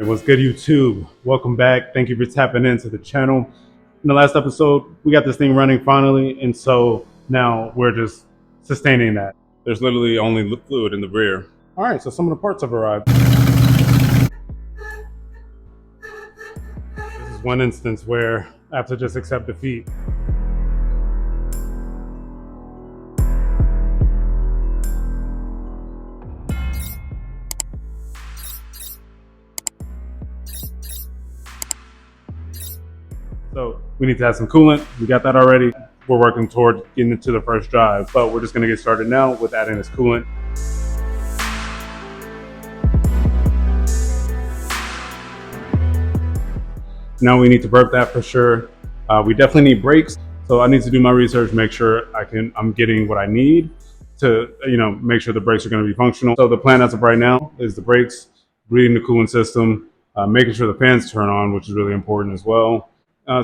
Hey, what's good, YouTube? Welcome back. Thank you for tapping into the channel. In the last episode, we got this thing running finally, and so now we're just sustaining that. There's literally only fluid in the rear. All right, so some of the parts have arrived. This is one instance where I have to just accept defeat. So we need to add some coolant. We got that already. We're working toward getting into the first drive, but we're just gonna get started now with adding this coolant. Now we need to burp that for sure. We definitely need brakes. So I need to do my research, make sure I'm getting what I need to, make sure the brakes are going to be functional. So the plan as of right now is the brakes, reading the coolant system, making sure the fans turn on, which is really important as well.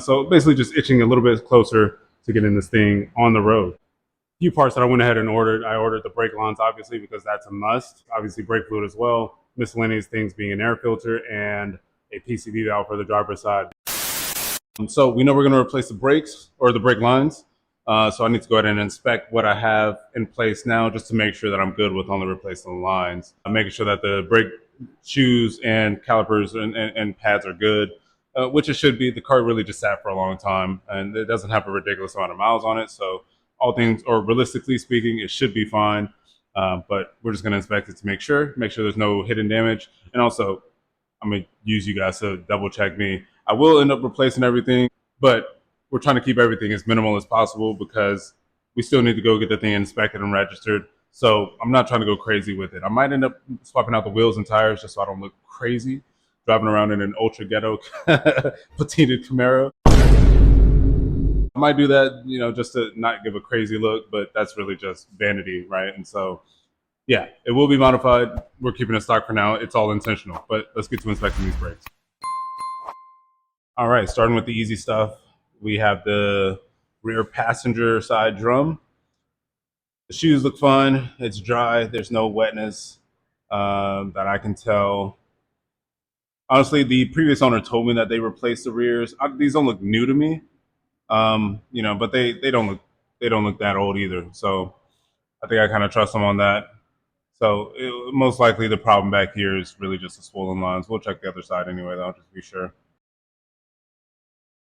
So basically just itching a little bit closer to getting this thing on the road. A few parts that I went ahead and ordered. I ordered the brake lines, obviously, because that's a must. Obviously, brake fluid as well. Miscellaneous things being an air filter and a PCV valve for the driver's side. So we know we're going to replace the brakes or the brake lines. So I need to go ahead and inspect what I have in place now just to make sure that I'm good with only replacing the lines. I'm making sure that the brake shoes and calipers and pads are good, which it should be. The car really just sat for a long time and it doesn't have a ridiculous amount of miles on it. So all things, or realistically speaking, it should be fine. But we're just going to inspect it to make sure there's no hidden damage. And also, I'm going to use you guys to double check me. I will end up replacing everything, but we're trying to keep everything as minimal as possible because we still need to go get the thing inspected and registered. So I'm not trying to go crazy with it. I might end up swapping out the wheels and tires just so I don't look crazy driving around in an ultra ghetto patinaed Camaro. I might do that, just to not give a crazy look, but that's really just vanity, right? And so yeah, it will be modified. We're keeping it stock for now. It's all intentional, but let's get to inspecting these brakes. All right, starting with the easy stuff. We have the rear passenger side drum. The shoes look fine. It's dry. There's no wetness that I can tell. Honestly, the previous owner told me that they replaced the rears. These don't look new to me, but they don't look that old either. So I think I kind of trust them on that. So most likely the problem back here is really just the swollen lines. We'll check the other side anyway, though, just to be sure.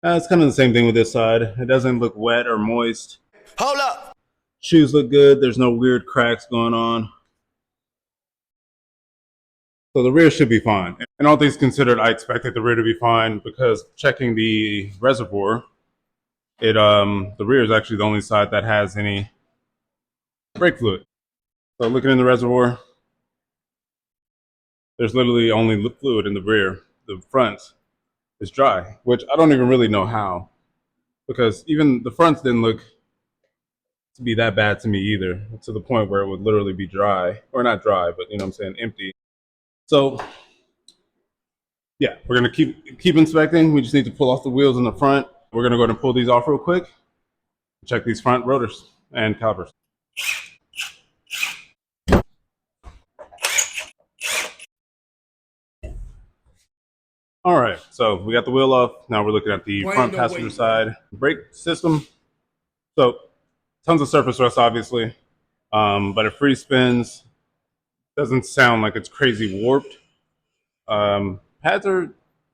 It's kind of the same thing with this side. It doesn't look wet or moist. Hold up. Shoes look good. There's no weird cracks going on. So the rear should be fine. And all things considered, I expected the rear to be fine because checking the reservoir, the rear is actually the only side that has any brake fluid. So looking in the reservoir, there's literally only fluid in the rear. The front is dry, which I don't even really know how, because even the fronts didn't look to be that bad to me either, to the point where it would literally be dry, or not dry, but you know what I'm saying, empty. So yeah, we're gonna keep inspecting. We just need to pull off the wheels in the front. We're gonna go ahead and pull these off real quick. Check these front rotors and calipers. All right, so we got the wheel off. Now we're looking at the front passenger side brake system. So tons of surface rust, obviously, but it free spins. Doesn't sound like it's crazy warped. Pads are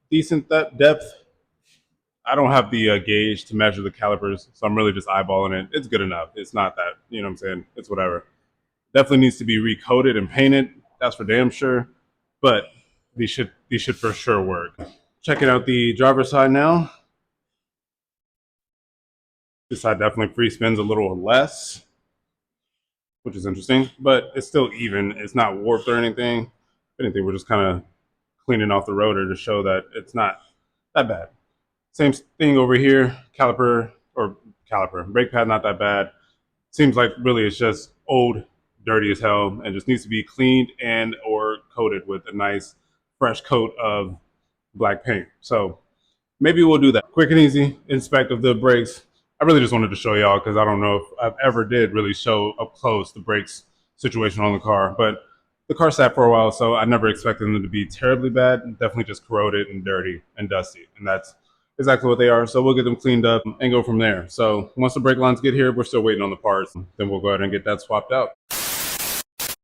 decent depth. I don't have the gauge to measure the calipers, so I'm really just eyeballing it. It's good enough. It's not that, you know what I'm saying? It's whatever. Definitely needs to be recoated and painted. That's for damn sure. But these should for sure work. Checking out the driver's side now. This side definitely free spins a little less, which is interesting, but it's still even. It's not warped or anything. If anything, we're just kind of cleaning off the rotor to show that it's not that bad. Same thing over here, brake pad, not that bad. Seems like really it's just old, dirty as hell, and just needs to be cleaned and or coated with a nice fresh coat of black paint. So maybe we'll do that. Quick and easy inspect of the brakes. I really just wanted to show y'all because I don't know if I've ever did really show up close the brakes situation on the car, but the car sat for a while, so I never expected them to be terribly bad. Definitely just corroded and dirty and dusty, and that's exactly what they are. So we'll get them cleaned up and go from there. So once the brake lines get here, we're still waiting on the parts. Then we'll go ahead and get that swapped out.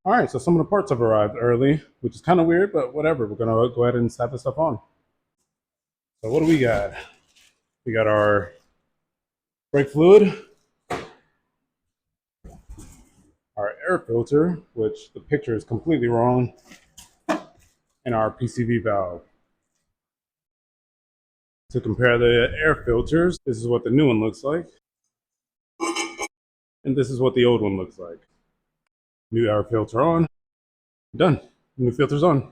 All right, so some of the parts have arrived early, which is kind of weird, but whatever. We're gonna go ahead and slap this stuff on. So what do we got? We got our brake fluid, our air filter, which the picture is completely wrong, and our PCV valve. To compare the air filters, this is what the new one looks like, and this is what the old one looks like. New air filter on, done. New filter's on.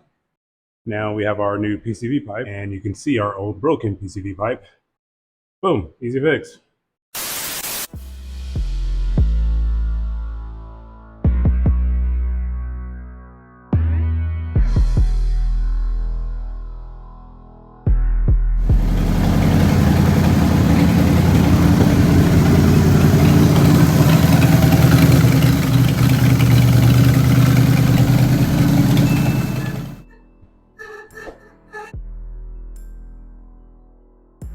Now we have our new PCV pipe, and you can see our old broken PCV pipe. Boom, easy fix.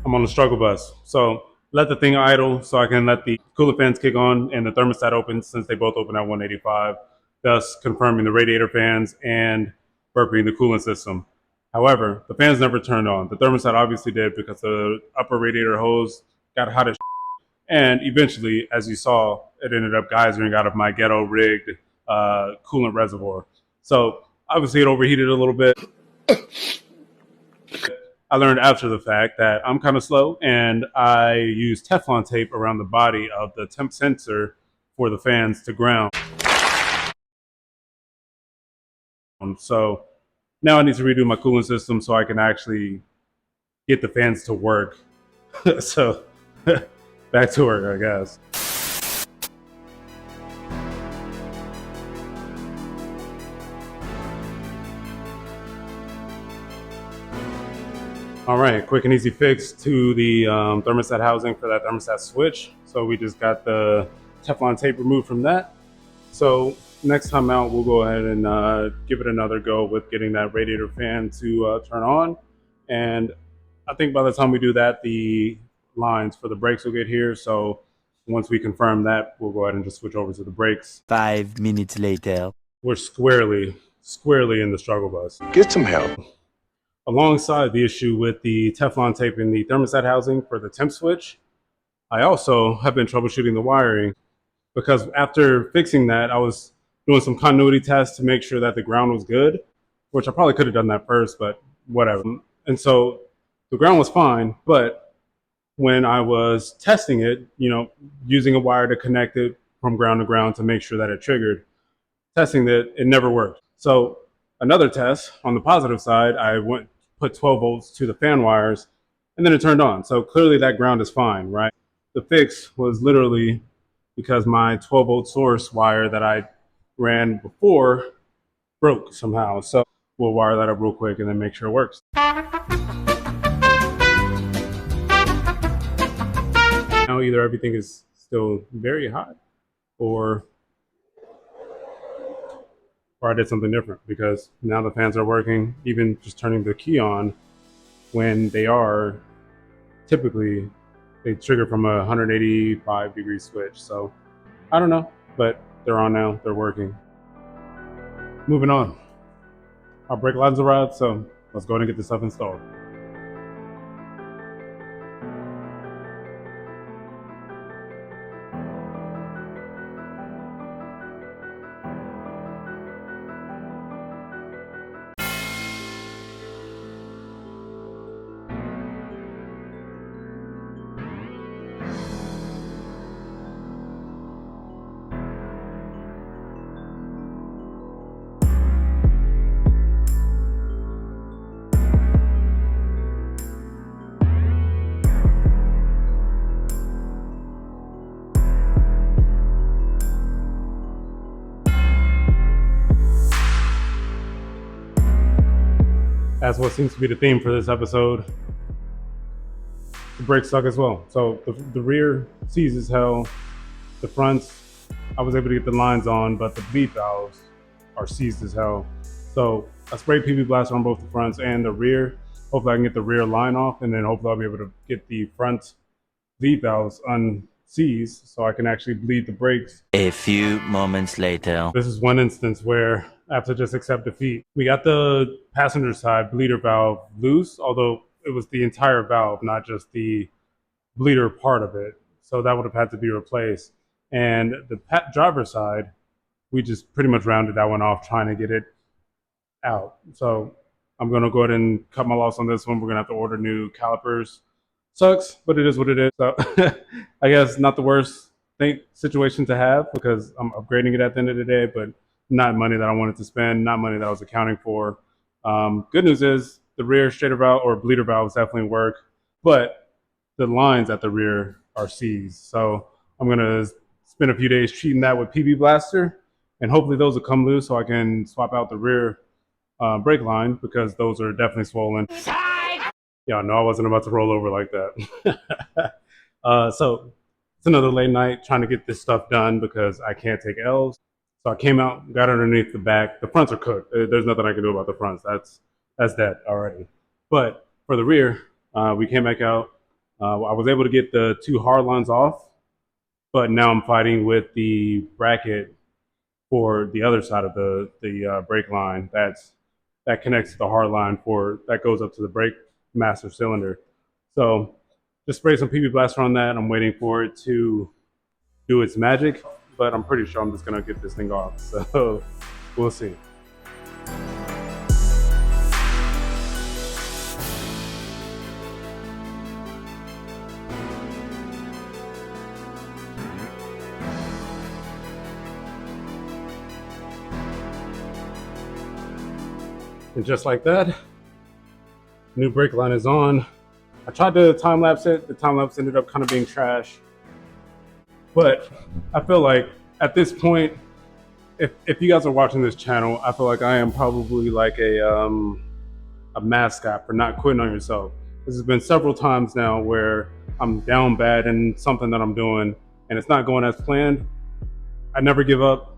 I'm on the struggle bus. So let the thing idle so I can let the coolant fans kick on and the thermostat open, since they both open at 185, thus confirming the radiator fans and burping the coolant system. However, the fans never turned on. The thermostat obviously did because the upper radiator hose got hot as shit. And eventually, as you saw, it ended up geysering out of my ghetto rigged coolant reservoir. So obviously it overheated a little bit. I learned after the fact that I'm kind of slow, and I use Teflon tape around the body of the temp sensor for the fans to ground. So now I need to redo my cooling system so I can actually get the fans to work. So back to work, I guess. All right, quick and easy fix to the thermostat housing for that thermostat switch. So we just got the Teflon tape removed from that. So next time out, we'll go ahead and give it another go with getting that radiator fan to turn on. And I think by the time we do that, the lines for the brakes will get here. So once we confirm that, we'll go ahead and just switch over to the brakes. 5 minutes later. We're squarely in the struggle bus. Get some help. Alongside the issue with the Teflon tape in the thermostat housing for the temp switch, I also have been troubleshooting the wiring, because after fixing that, I was doing some continuity tests to make sure that the ground was good, which I probably could have done that first, but whatever. And so the ground was fine, but when I was testing it, using a wire to connect it from ground to ground to make sure that it triggered, testing it never worked. So another test on the positive side, I put 12 volts to the fan wires, and then it turned on. So clearly that ground is fine, right? The fix was literally because my 12 volt source wire that I ran before broke somehow. So we'll wire that up real quick and then make sure it works. Now either everything is still very hot, or I did something different, because now the fans are working, even just turning the key on when they are typically, they trigger from a 185 degree switch. So I don't know, but they're on now, they're working. Moving on. Our brake lines arrived, so let's go ahead and get this stuff installed. That's what seems to be the theme for this episode. The brakes suck as well. So the rear seizes hell. The fronts, I was able to get the lines on, but the beep valves are seized as hell. So I sprayed PB Blaster on both the fronts and the rear. Hopefully I can get the rear line off, and then hopefully I'll be able to get the front lead valves unseized so I can actually bleed the brakes. A few moments later. This is one instance where I have to just accept defeat. We got the passenger side bleeder valve loose, although it was the entire valve, not just the bleeder part of it. So that would have had to be replaced. And the driver's side, we just pretty much rounded that one off trying to get it out. So I'm going to go ahead and cut my loss on this one. We're going to have to order new calipers. Sucks, but it is what it is. So I guess not the worst situation to have, because I'm upgrading it at the end of the day, but not money that I wanted to spend, not money that I was accounting for. Good news is the rear stator valve or bleeder valves definitely work, but the lines at the rear are seized. So I'm going to spend a few days treating that with PB Blaster, and hopefully those will come loose so I can swap out the rear brake line, because those are definitely swollen. Yeah, no, I wasn't about to roll over like that. So it's another late night trying to get this stuff done because I can't take L's. So I came out, got underneath the back. The fronts are cooked. There's nothing I can do about the fronts. That's dead already. But for the rear, we came back out. I was able to get the two hard lines off, but now I'm fighting with the bracket for the other side of the brake line. That connects to the hard line that goes up to the brake master cylinder. So just spray some PB Blaster on that. I'm waiting for it to do its magic, but I'm pretty sure I'm just gonna get this thing off. So we'll see. And just like that, new brake line is on. I tried to time lapse it. The time lapse ended up kind of being trash. But I feel like at this point, if you guys are watching this channel, I feel like I am probably like a mascot for not quitting on yourself. This has been several times now where I'm down bad in something that I'm doing and it's not going as planned. I never give up.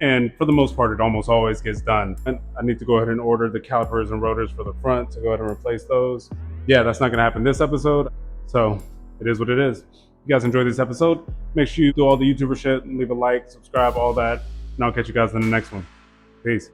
And for the most part, it almost always gets done. And I need to go ahead and order the calipers and rotors for the front to go ahead and replace those. Yeah, that's not gonna happen this episode. So it is what it is. If you guys enjoyed this episode, make sure you do all the YouTuber shit and leave a like, subscribe, all that. And I'll catch you guys in the next one. Peace.